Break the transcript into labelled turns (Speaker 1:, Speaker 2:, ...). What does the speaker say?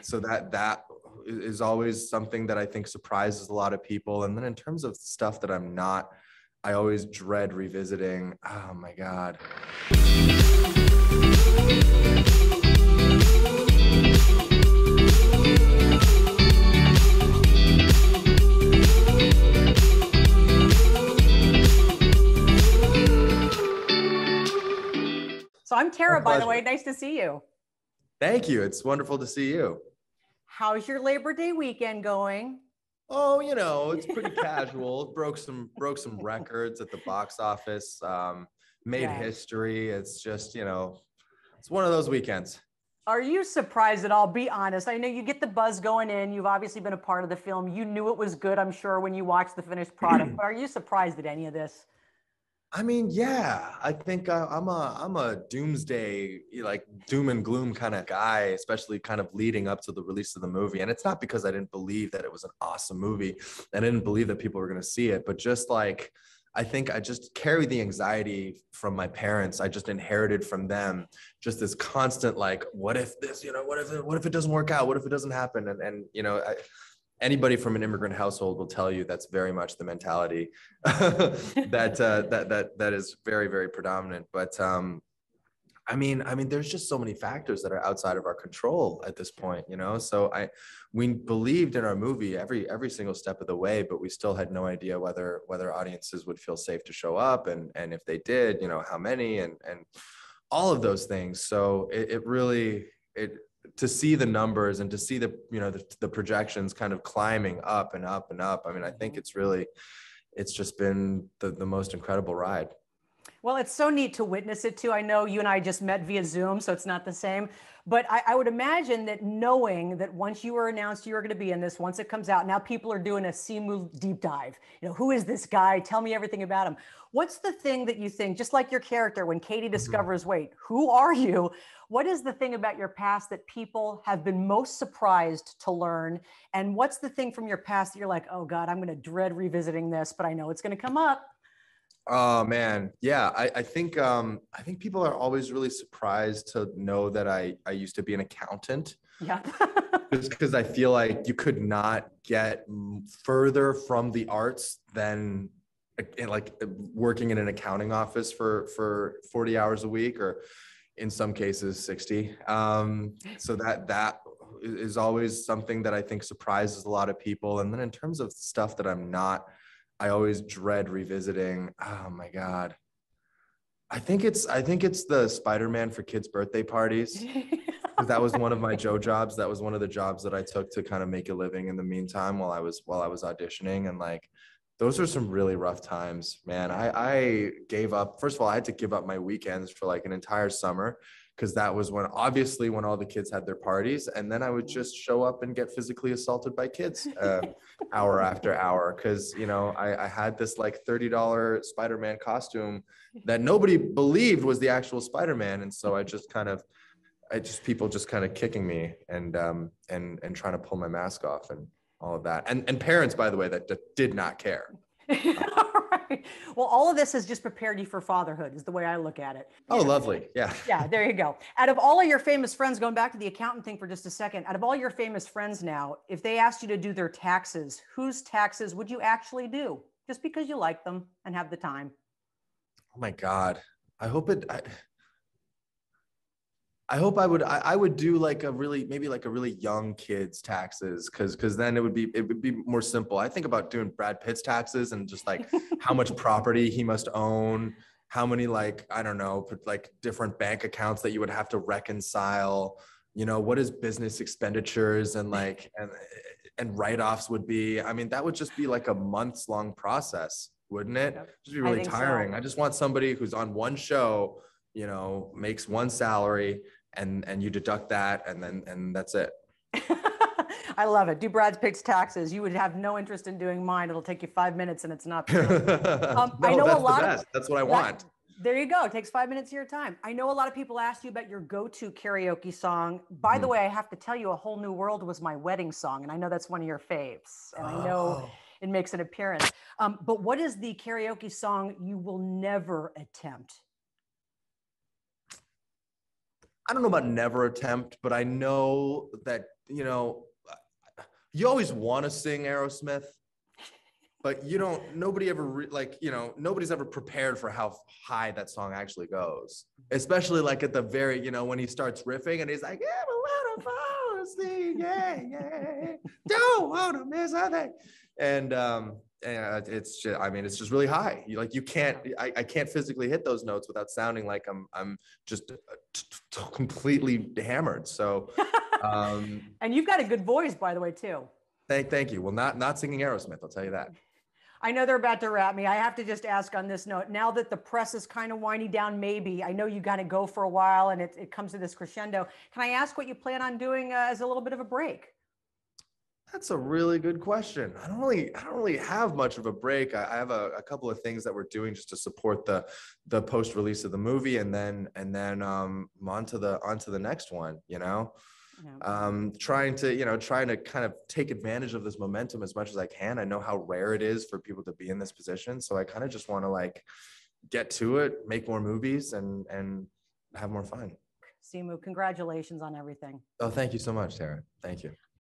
Speaker 1: So that is always something that I think surprises a lot of people. And then in terms of stuff that I'm not, I always dread revisiting. Oh my God.
Speaker 2: So I'm Tara, by the way. Nice to see you.
Speaker 1: Thank you. It's wonderful to see you.
Speaker 2: How's your Labor Day weekend going?
Speaker 1: Oh, you know, it's pretty casual. Broke some records at the box office. Made history. It's just, you know, it's one of those weekends.
Speaker 2: Are you surprised at all? Be honest. I know you get the buzz going in. You've obviously been a part of the film. You knew it was good, I'm sure, when you watched the finished product. But are you surprised at any of this?
Speaker 1: I mean, yeah, I think I'm a doomsday, like doom and gloom kind of guy, especially kind of leading up to the release of the movie. And it's not because I didn't believe that it was an awesome movie. I didn't believe that people were going to see it, but just like, I think I just carry the anxiety from my parents. I just inherited from them just this constant, like, what if this, you know, what if it doesn't work out? What if it doesn't happen? And you know, anybody from an immigrant household will tell you that's very much the mentality that is very, very predominant. But I mean, there's just so many factors that are outside of our control at this point, you know. So we believed in our movie every single step of the way, but we still had no idea whether audiences would feel safe to show up, and if they did, you know, how many, and all of those things. So it really to see the numbers and to see the, you know, the projections kind of climbing up and up and up. I mean, I think it's just been the most incredible ride.
Speaker 2: Well, it's so neat to witness it too. I know you and I just met via Zoom, so it's not the same. But I would imagine that knowing that once you were announced you were going to be in this, once it comes out, now people are doing a SIMU deep dive. You know, who is this guy? Tell me everything about him. What's the thing that you think, just like your character, when Katie discovers, wait, who are you? What is the thing about your past that people have been most surprised to learn? And what's the thing from your past that you're like, oh God, I'm going to dread revisiting this, but I know it's going to come up?
Speaker 1: Oh man, yeah. I think people are always really surprised to know that I used to be an accountant.
Speaker 2: Yeah.
Speaker 1: Just because I feel like you could not get further from the arts than like working in an accounting office for 40 hours a week, or in some cases 60. So that is always something that I think surprises a lot of people. And then in terms of stuff that I'm not, I always dread revisiting. Oh my God. I think it's the Spider-Man for kids' birthday parties. That was one of my Joe jobs. That was one of the jobs that I took to kind of make a living in the meantime while I was auditioning. And like, those are some really rough times, man. I gave up. First of all, I had to give up my weekends for like an entire summer, because that was when all the kids had their parties. And then I would just show up and get physically assaulted by kids hour after hour. Because, you know, I had this like $30 Spider-Man costume that nobody believed was the actual Spider-Man. And so people just kind of kicking me and trying to pull my mask off and all of that. And parents, by the way, that did not care.
Speaker 2: All right. Well, all of this has just prepared you for fatherhood, is the way I look at it.
Speaker 1: Oh, lovely. Yeah.
Speaker 2: Yeah, there you go. Out of all of your famous friends, going back to the accountant thing for just a second, out of all your famous friends now, if they asked you to do their taxes, whose taxes would you actually do? Just because you like them and have the time.
Speaker 1: Oh my God. I would do like maybe a really young kid's taxes, because then it would be more simple. I think about doing Brad Pitt's taxes and just like how much property he must own, how many, like, I don't know, like different bank accounts that you would have to reconcile, you know, what his business expenditures and like and write-offs would be. I mean, that would just be like a months long process, wouldn't it?
Speaker 2: Yep.
Speaker 1: Just be really tiring.
Speaker 2: So.
Speaker 1: I just want somebody who's on one show, you know, makes one salary, and you deduct that, and that's it.
Speaker 2: I love it. Do Brad Pitt's taxes. You would have no interest in doing mine. It'll take you 5 minutes and it's not. I know
Speaker 1: that's
Speaker 2: a lot
Speaker 1: the best. That's what I want.
Speaker 2: There you go. It takes 5 minutes of your time. I know a lot of people asked you about your go-to karaoke song. By the way, I have to tell you, A Whole New World was my wedding song, and I know that's one of your faves, and I know it makes an appearance. But what is the karaoke song you will never attempt?
Speaker 1: I don't know about never attempt, but I know that you know, you always want to sing Aerosmith, but you don't, nobody ever like, you know, nobody's ever prepared for how high that song actually goes, especially like at the very, you know, when he starts riffing and he's like, yeah, but what if I was singing, yeah, don't want to miss a thing. And it's just, I mean, it's just really high. You can't, I can't physically hit those notes without sounding like I'm just completely hammered. So,
Speaker 2: And you've got a good voice, by the way, too.
Speaker 1: thank you. Well, not singing Aerosmith, I'll tell you that.
Speaker 2: I know they're about to wrap me. I have to just ask on this note, now that the press is kind of winding down, maybe, I know you got to go for a while and it comes to this crescendo. Can I ask what you plan on doing as a little bit of a break?
Speaker 1: That's a really good question. I don't really have much of a break. I have a couple of things that we're doing just to support the post release of the movie, and then on to the next one. You know,
Speaker 2: Yeah.
Speaker 1: trying to kind of take advantage of this momentum as much as I can. I know how rare it is for people to be in this position, so I kind of just want to like get to it, make more movies, and have more fun.
Speaker 2: SIMU, congratulations on everything.
Speaker 1: Oh, thank you so much, Tara. Thank you.